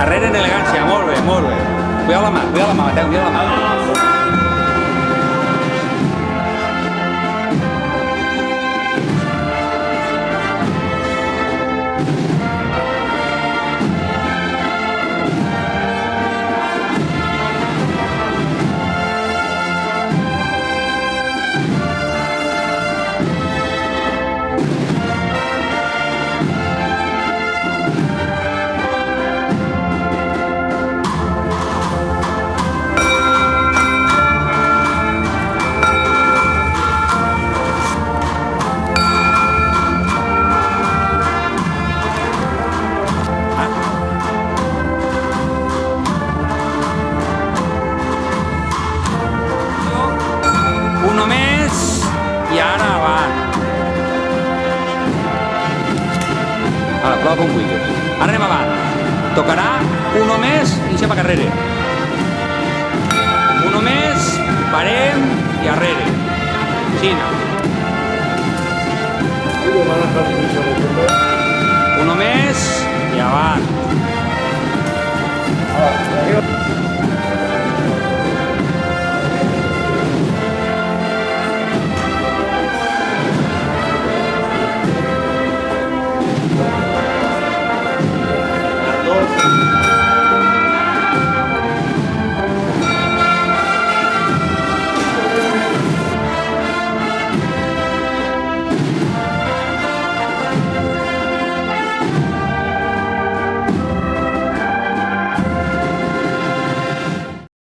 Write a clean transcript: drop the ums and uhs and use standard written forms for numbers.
Carrera en elegància, molt bé, molt bé. Cuidao la mà, Mateu, cuidao la mà. Uno més i ara avant. Ara, prova com vulguis. Ara anem avant. Tocarà uno més i deixem a carrera. Uno més, parem i arrere. Xina. Uno més i avant.